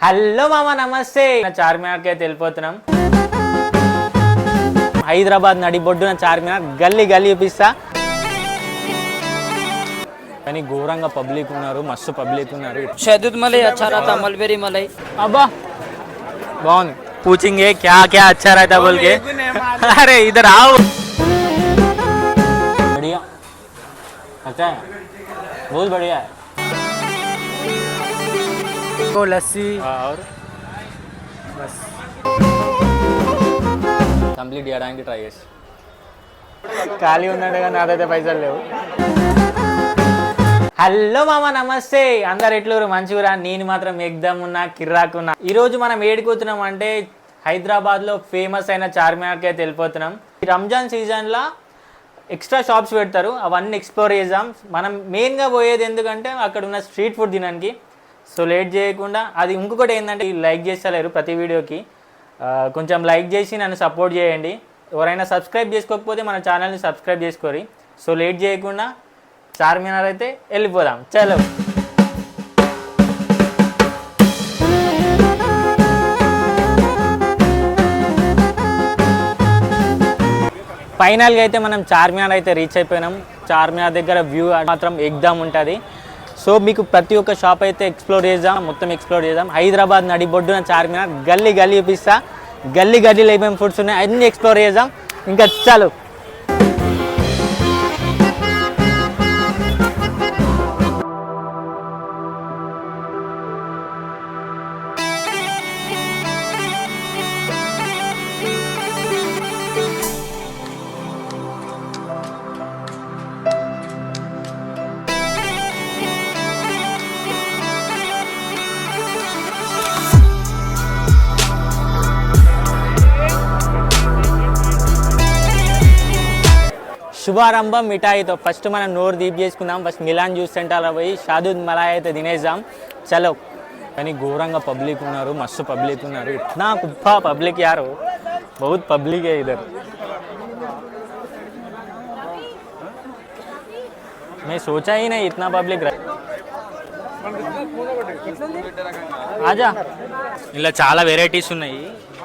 Hello మామ నమస్తే. చార్మినార్కి అయితే వెళ్ళిపోతున్నాం. హైదరాబాద్ నడిబొడ్డున చార్మినార్ గల్లీ గల్లీ చూపిస్తా. కానీ ఘోరంగా పబ్లిక్ ఉన్నారు, మస్తు పబ్లిక్ ఉన్నారు. शहदूद मलाई अच्छा रहता, मलबेरी मलाई అబ్బా బాగుంది. पूछेंगे क्या क्या अच्छा रहता बोल के. अरे इधर आओ. बढ़िया अच्छा है, बहुत बढ़िया है. वो लस्सी और बस కంప్లీట్ చేయడానికి ట్రై చేసి ఖాళీ ఉందంటే కానీ నాదైతే పైసలు లేవు. హలో మామ నమస్తే. అందరు ఎట్లూరు మంచిగా? నేను మాత్రం ఎగ్దమ్ ఉన్నా, కిర్రాకున్నా. ఈరోజు మనం ఏడుకుతున్నాం అంటే హైదరాబాద్లో ఫేమస్ అయిన చార్మినార్కి అయితే వెళ్ళిపోతున్నాం. ఈ రంజాన్ సీజన్లో ఎక్స్ట్రా షాప్స్ పెడతారు, అవన్నీ ఎక్స్ప్లోర్ చేద్దాం. మనం మెయిన్గా పోయేది ఎందుకంటే అక్కడ ఉన్న స్ట్రీట్ ఫుడ్ తినడానికి. సో లేట్ చేయకుండా, అది ఇంకొకటి ఏంటంటే లైక్ చేస్తలేరు ప్రతి వీడియోకి. కొంచెం లైక్ చేసి నన్ను సపోర్ట్ చేయండి. ఎవరైనా సబ్స్క్రైబ్ చేసుకోకపోతే మన ఛానల్ని సబ్స్క్రైబ్ చేసుకోరి. సో లేట్ చేయకుండా చార్మినార్ అయితే వెళ్ళిపోదాం. చలో. ఫైనల్గా అయితే మనం చార్మినార్ అయితే రీచ్ అయిపోయినాం. చార్మినార్ దగ్గర వ్యూ మాత్రం ఎగ్దాం ఉంటుంది. సో మీకు ప్రతి ఒక్క షాప్ అయితే ఎక్స్ప్లోర్ చేద్దాం, మొత్తం ఎక్స్ప్లోర్ చేద్దాం. హైదరాబాద్ నడిబొడ్డున చార్మినార్ గల్లీ గల్లీ చూపిస్తా. గల్లీ గల్లీలో ఏమేమి ఫుడ్స్ ఉన్నాయి అన్నీ ఎక్స్ప్లోర్ చేద్దాం. ఇంకా చాలు. శుభారంభం మిఠాయితో. ఫస్ట్ మనం నోరు దీప్ చేసుకుందాం. ఫస్ట్ మిలాన్ జ్యూస్ సెంటర్లో పోయి షాదూద్ మలాయ్ అయితే తినేద్దాం. చలో. కానీ ఘోరంగా పబ్లిక్ ఉన్నారు, మస్తు పబ్లిక్ ఉన్నారు. ఇట్నా కుప్పా పబ్లిక్ యారు, बहुत पब्लिक है इधर. मैं सोचा ही नहीं इतना पब्लिक रहा. ఆజా. ఇలా చాలా వెరైటీస్ ఉన్నాయి.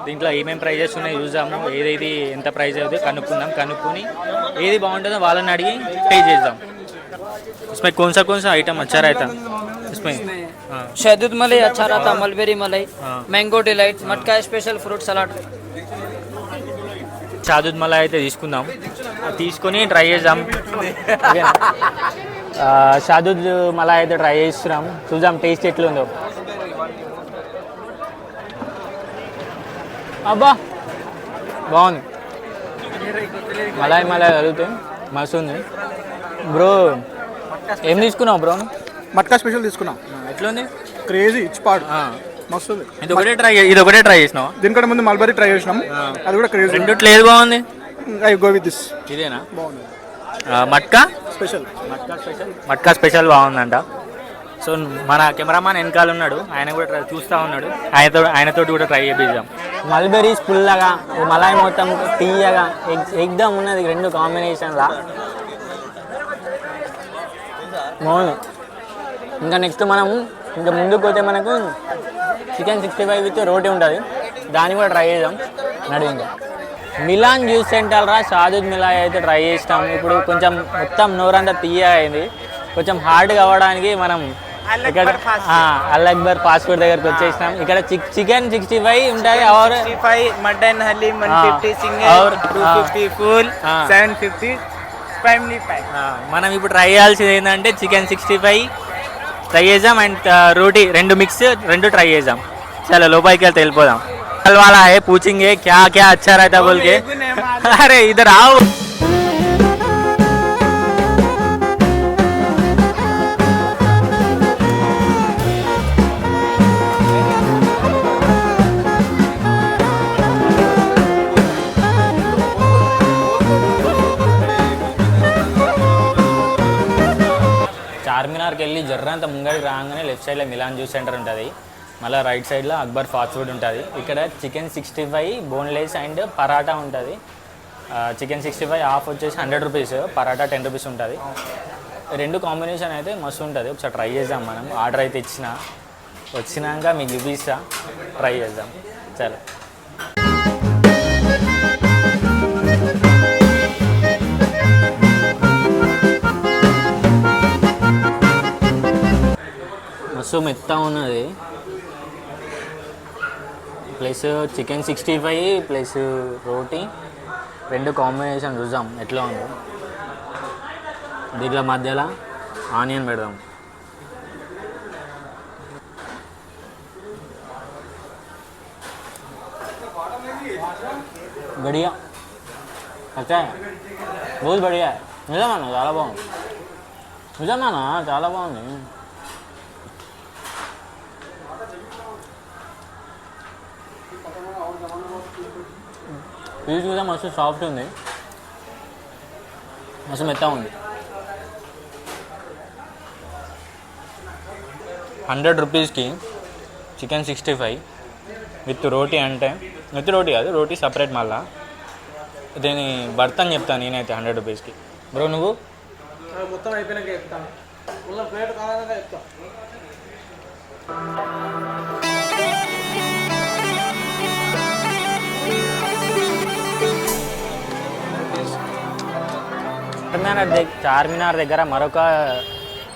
దీంట్లో ఏమేమి ప్రైజెస్ ఉన్నాయి చూద్దాము. ఏది ఎంత ప్రైజ్ అవుతుంది కనుక్కొని ఏది బాగుంటుందో వాళ్ళని అడిగి పే చేద్దాం. इसमें कौन सा आइटम अच्छा रहता इसमें? शहदूद मलाई अच्छा रहता, मलबेरी मलाई, मैंगो डिलाइट, मटका स्पेशल फ्रूट सलाड. షాదూద్ మలాయ్ అయితే తీసుకుందాం. తీసుకొని ట్రై చేద్దాం. షాదూద్ మలాయ్ అయితే ట్రై చేస్తున్నాం. చూద్దాం టేస్ట్ ఎట్లుందో. అబ్బా బాగుంది. మలాయ్ కలుగుతాయి, మస్తు ఉంది. బ్రో ఏం తీసుకున్నావు బ్రో? మట్కా స్పెషల్ తీసుకున్నాం. ఎట్లుంది? క్రేజీ ఇచ్చిపాడు మస్తు. ఇది ఒకటే ట్రై చేసినావా? దీనికంటే ముందు మల్బరీ ట్రై చేసినాం, అది కూడా క్రేజీ. రెండిట్లో ఏది బాగుంది? I go with this. ఇదేనా బాగుంది. మట్కా స్పెషల్. మట్కా స్పెషల్ బాగుందంట. సో మన కెమెరామాన్ వెనకాల ఉన్నాడు, ఆయన కూడా చూస్తూ ఉన్నాడు. ఆయనతోటి కూడా ట్రై చేపిద్దాం. మల్బెరీస్ పుల్లగా, మలాయ్ మొత్తం తీయగా ఎగ్దమ్ ఉన్నది. రెండు కాంబినేషన్లా బాగుంది. ఇంకా నెక్స్ట్ మనం ఇంకా ముందుకు పోతే మనకు చికెన్ 65 విత్ రోటీ ఉంటుంది, దాన్ని కూడా ట్రై చేద్దాం. ఇంకా మిలాన్ జ్యూస్ సెంటర్ షాదూద్ మిలాయ్ అయితే ట్రై చేసినాం. ఇప్పుడు కొంచెం మొత్తం నోరంతా తీయ అయింది. కొంచెం హార్డ్ కావడానికి మనం ఇక్కడ అల్ అక్బర్ ఫాస్ట్ ఫుడ్ దగ్గరకు వచ్చేసినాం. ఇక్కడ చికెన్ 65 ఉంటుంది, और mutton haleem 150 single, 250 full, 750 family pack. మనం ఇప్పుడు ట్రై చేయాల్సింది ఏంటంటే చికెన్ 65 ట్రై చేద్దాం అండ్ రోటీ రెండు ట్రై చేద్దాం. చలో లోపలికి వెళ్తే వెళ్ళిపోదాం. कल वाला है पूछेंगे क्या क्या अच्छा रहता बोल के. अरे इधर आओ. చార్మినార్కి వెళ్ళి జర్రంత ముంగడికి రాగానే లెఫ్ట్ సైడ్లో మిలాన్ జ్యూస్ సెంటర్ ఉంటుంది. మళ్ళీ రైట్ సైడ్లో అక్బర్ ఫాస్ట్ ఫుడ్ ఉంటుంది. ఇక్కడ చికెన్ 65 బోన్లెస్ అండ్ పరాటా ఉంటుంది. చికెన్ 65 హాఫ్ వచ్చేసి 100 రూపీస్, పరాటా 10 రూపీస్ ఉంటుంది. రెండు కాంబినేషన్ అయితే మస్తు ఉంటుంది. ఒకసారి ట్రై చేద్దాం. మనం ఆర్డర్ అయితే ఇచ్చిన వచ్చినాక మీకు చూపిస్తా, ట్రై చేద్దాం. చలో మస్తు మెత్త ఉన్నది, ప్లస్ చికెన్ 65 ప్లస్ రోటీ రెండు కాంబినేషన్ చూద్దాం ఎట్లా ఉందో. దీంట్లో మధ్యలో ఆనియన్ పెడదాం. बढ़िया अच्छा है, बहुत बढ़िया है. నిజమన్నా చాలా బాగుంది, నిజమన్నా చాలా బాగుంది. పీస్ కూడా మస్తు సాఫ్ట్ ఉంది, మస్తు మెత్త ఉంది. 100 రూపీస్కి చికెన్ 65 విత్ రోటీ. అంటే విత్ రోటీ కాదు, రోటీ సపరేట్. మళ్ళా దీని భర్త అని చెప్తాను నేనైతే 100 రూపీస్కి. బ్రో నువ్వు మొత్తం అయిపోయినాక చెప్తాను, ప్లేట్ కావాలంటే చెప్తాను. చార్మినార్ దగ్గర మరొక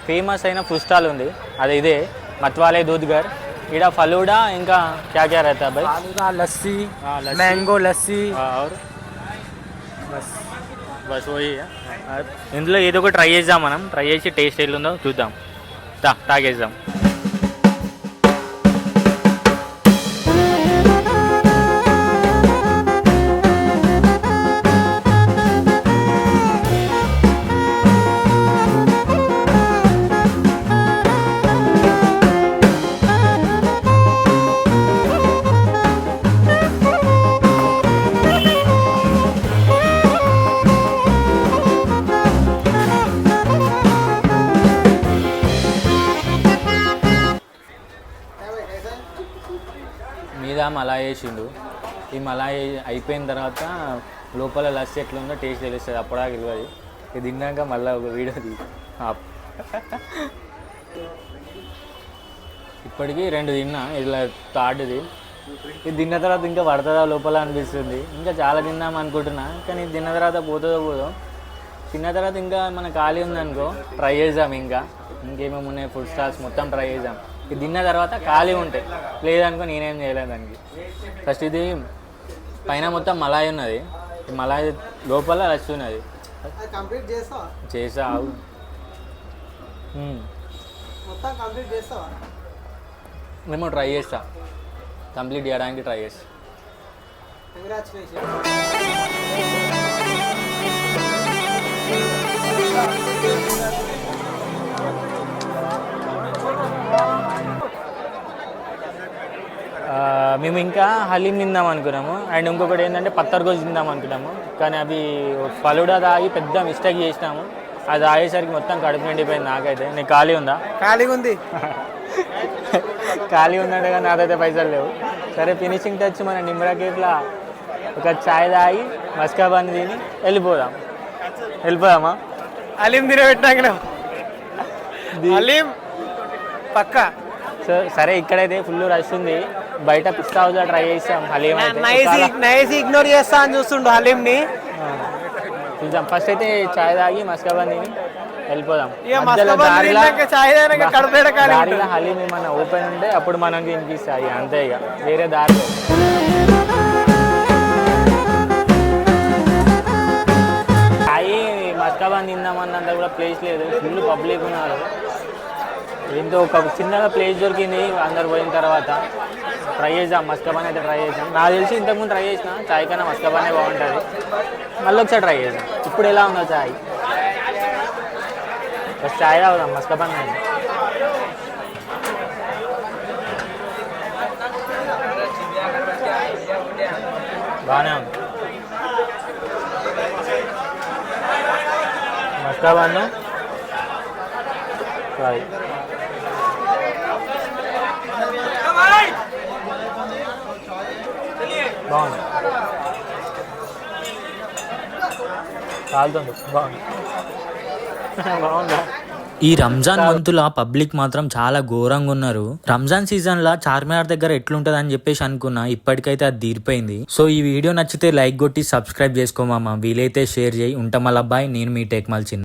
ఫేమస్ అయిన ఫుడ్ స్టాల్ ఉంది, అది ఇదే మత్వాలే దూద్గర్. इधर फलूदा इनका क्या क्या रहता है भाई? फालूदा, लस्सी, लस्सी, मैंगो लस्सी, और बस वही है. ఇందులో ఏదో ఒకటి ట్రై చేద్దాం, మనం ట్రై చేసి టేస్ట్ ఎట్లుందో చూద్దాం. తాగేద్దాం. మీద మలాయి వేసిండు. ఈ మలాయి అయిపోయిన తర్వాత లోపల లస్సీ ఎట్లుందో టేస్ట్ తెలుస్తుంది, అప్పుడా తెలియదు. ఇది తిన్నాక మళ్ళీ ఒక వీడియో ఇప్పటికీ 2 తిన్నా, ఇలా థర్డ్ది. ఇది తిన్న తర్వాత ఇంకా పడుతుందా లోపల అనిపిస్తుంది. ఇంకా చాలా తిందాం అనుకుంటున్నా, కానీ తిన్న తర్వాత పోతుందో పోదో. తిన్న తర్వాత ఇంకా మన ఖాళీ ఉందనుకో ట్రై చేద్దాం. ఇంకేమేమి ఉన్నాయి ఫుడ్ స్టాల్స్ మొత్తం ట్రై చేద్దాం. ఇది తిన్న తర్వాత ఖాళీ ఉంటాయి, లేదనుకో నేనేం చేయలేదు దానికి. ఫస్ట్ ఇది పైన మొత్తం మలాయి ఉన్నది, ఈ మలాయి లోపల లస్సీ ఉన్నది. కంప్లీట్ చేసా మొత్తం కంప్లీట్ చేస్తావా? మేము ట్రై చేస్తా, కంప్లీట్ చేయడానికి ట్రై చేస్తా. మేము ఇంకా హలీం తిందాం అనుకున్నాము, అండ్ ఇంకొకటి ఏంటంటే పత్తర్గోజ్ తిందాం అనుకున్నాము. కానీ అవి ఫలుడా తాగి పెద్ద మిస్టేక్ చేసినాము. అది తాగేసరికి మొత్తం కడుపు నిండిపోయింది. నాకైతే నీకు ఖాళీ ఉందా? ఖాళీగా ఉంది. ఖాళీ ఉందంటే కానీ నాదైతే పైసలు లేవు. సరే ఫినిషింగ్ టచ్ మన నిమ్రాకేట్లా ఒక చాయ్ తాగి మస్కాబాన్ తిని వెళ్ళిపోదామా? హలీం తినబెట్టినాక హలీం పక్క. సో సరే ఇక్కడైతే ఫుల్ రష్ ఉంది, బయట పిస్తా హౌస్ ట్రై చేస్తాం. హలీం నైస్ ఇగ్నోర్ చేస్తా అని చూస్తుండు హలీంని. చూద్దాం. ఫస్ట్ అయితే చాయ్ తాగి మస్కాబాన్ తిని వెళ్ళిపోదాం. దారిలో హలీం ఏమన్నా ఓపెన్ ఉంటే అప్పుడు మనకి వినిపిస్తాయి, అంతే. ఇక వేరే దారిలో చాయ్ మస్కాబాన్ తిందామన్నంత కూడా ప్లేస్ లేదు, ఫుల్ పబ్లిక్ ఉన్నారు. ఏంటో ఒక చిన్నగా ప్లేస్ దొరికింది అందరు పోయిన తర్వాత. ట్రై చేద్దాం, మస్కాబాన్ అయితే ట్రై చేద్దాం. నాకు తెలిసి ఇంతకుముందు ట్రై చేసిన చాయ్ కన్నా మస్కాబానే బాగుంటుంది. మళ్ళీ ఒకసారి ట్రై చేద్దాం. ఇప్పుడు ఎలా ఉందో చాయ్? ఫస్ట్ చాయ్ తాగుదాం, మస్కాబాన్ బాగానే ఉంది. మస్కాబాన్ చాయ్ బాగుంది, కాలుతుంది. బాగుంది. బాగుందా? ఈ రంజాన్ మంతుల పబ్లిక్ మాత్రం చాలా ఘోరంగా ఉన్నారు. రంజాన్ సీజన్ లా చార్మినార్ దగ్గర ఎట్లుంటది అని చెప్పేసి అనుకున్నా, ఇప్పటికైతే అది తీరిపోయింది. సో ఈ వీడియో నచ్చితే లైక్ కొట్టి సబ్స్క్రైబ్ చేసుకోమా, వీలైతే షేర్ చేయి. ఉంటాం అలా బాయ్. నేను మీ టేక్ మల్చిన్.